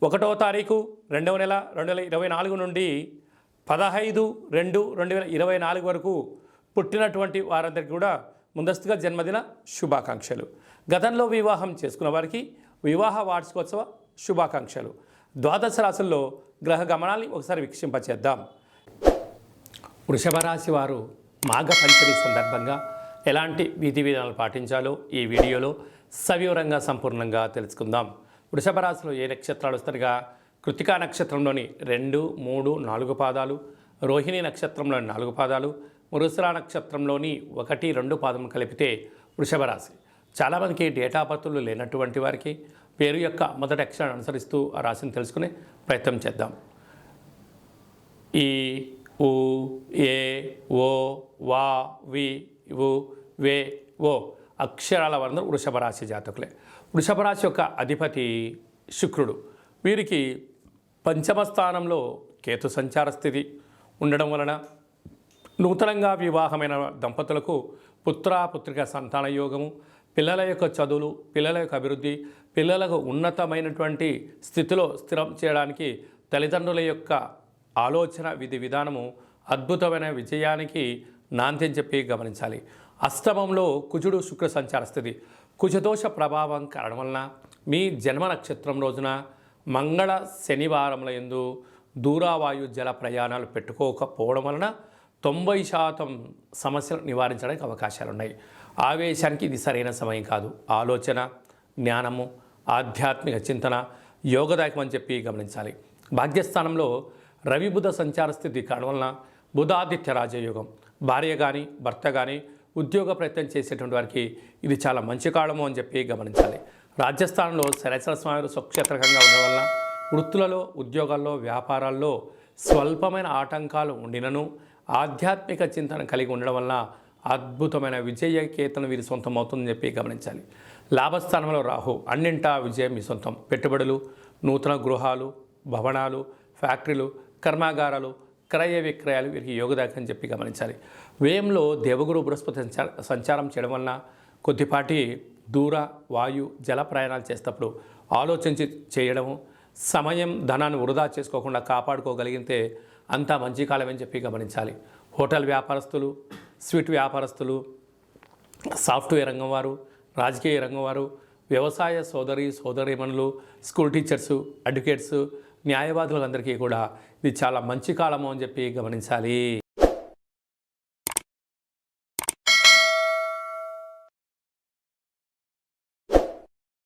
1వ తారీఖు 2వ నెల 2024 నుండి 15/2/2024 వరకు పుట్టినటువంటి వారందరికీ కూడా ముందస్తుగా జన్మదిన శుభాకాంక్షలు. గతంలో వివాహం చేసుకున్న వారికి వివాహ వార్షికోత్సవ శుభాకాంక్షలు. ద్వాదశ రాశుల్లో గ్రహ గమనాన్ని ఒకసారి వీక్షింపచేద్దాం. వృషభ రాశి వారు మాఘ పంచమి సందర్భంగా ఎలాంటి విధి విధానాలు పాటించాలో ఈ వీడియోలో సవివరంగా సంపూర్ణంగా తెలుసుకుందాం. వృషభ రాశిలో ఏ నక్షత్రాలు వస్తారుగా కృతికా నక్షత్రంలోని 2, 3, 4 పాదాలు, రోహిణి నక్షత్రంలోని 4 పాదాలు, మృగశిర నక్షత్రంలోని 1, 2 పాదం కలిపితే వృషభ రాశి. చాలామందికి డేటా బర్త్లు లేనటువంటి వారికి పేరు యొక్క మొదటి అక్షరాన్ని అనుసరిస్తూ ఆ రాశిని తెలుసుకునే ప్రయత్నం చేద్దాం. ఈ, ఉ, ఏ, ఓ, వా, వి, ఉ, వే, ఓ అక్షరాల వారందరూ వృషభ రాశి జాతకులే. వృషభ రాశి యొక్క అధిపతి శుక్రుడు. వీరికి పంచమ స్థానంలో కేతు సంచార స్థితి ఉండడం వలన నూతనంగా వివాహమైన దంపతులకు పుత్రిక సంతాన యోగము, పిల్లల యొక్క చదువులు, పిల్లల యొక్క అభివృద్ధి, పిల్లలకు ఉన్నతమైనటువంటి స్థితిలో స్థిరం చేయడానికి తల్లిదండ్రుల యొక్క ఆలోచన విధి విధానము అద్భుతమైన విజయానికి నాంది చెప్పి గమనించాలి. అష్టమంలో కుజుడు శుక్ర సంచార స్థితి. కుజదోష ప్రభావం కారణం వలన మీ జన్మ నక్షత్రం రోజున మంగళ శనివారముల యందు దూరావాయు జల ప్రయాణాలు పెట్టుకోకపోవడం వలన 90% సమస్యలు నివారించడానికి అవకాశాలు ఉన్నాయి. ఆవేశానికి ఇది సరైన సమయం కాదు. ఆలోచన, జ్ఞానము, ఆధ్యాత్మిక చింతన యోగదాయకం అని చెప్పి గమనించాలి. భాగ్యస్థానంలో రవి బుధ సంచార స్థితి కారణం వలన బుధాదిత్య రాజయోగం. భార్య కానీ భర్త కానీ ఉద్యోగ ప్రయత్నం చేసేటువంటి వారికి ఇది చాలా మంచి కాలము అని చెప్పి గమనించాలి. రాజస్థాన్లో శనేశ్వర స్వామి స్వక్షేత్రకంగా ఉండడం వలన వృత్తులలో, ఉద్యోగాల్లో, వ్యాపారాల్లో స్వల్పమైన ఆటంకాలు ఉండినను ఆధ్యాత్మిక చింతన కలిగి ఉండడం వలన అద్భుతమైన విజయకేతనం వీరి సొంతం అవుతుందని చెప్పి గమనించాలి. లాభస్థానంలో రాహు. అన్నింటా విజయం మీ సొంతం. పెట్టుబడులు, నూతన గృహాలు, భవనాలు, ఫ్యాక్టరీలు, కర్మాగారాలు, క్రయ విక్రయాలు వీరికి యోగదాయకం చెప్పి గమనించాలి. వ్యయంలో దేవగురు బృహస్పతి సంచారం చేయడం వలన కొద్దిపాటి దూర, వాయు, జల ప్రయాణాలు చేసేటప్పుడు ఆలోచించి చేయడము, సమయం, ధనాన్ని వృధా చేసుకోకుండా కాపాడుకోగలిగితే అంతా మంచి కాలం అని చెప్పి గమనించాలి. హోటల్ వ్యాపారస్తులు, స్వీట్ వ్యాపారస్తులు, సాఫ్ట్వేర్ రంగం వారు, రాజకీయ రంగం వారు, వ్యవసాయ సోదరీమణులు, స్కూల్ టీచర్సు, అడ్వకేట్సు, న్యాయవాదులందరికీ కూడా ఇది చాలా మంచి కాలము అని చెప్పి గమనించాలి.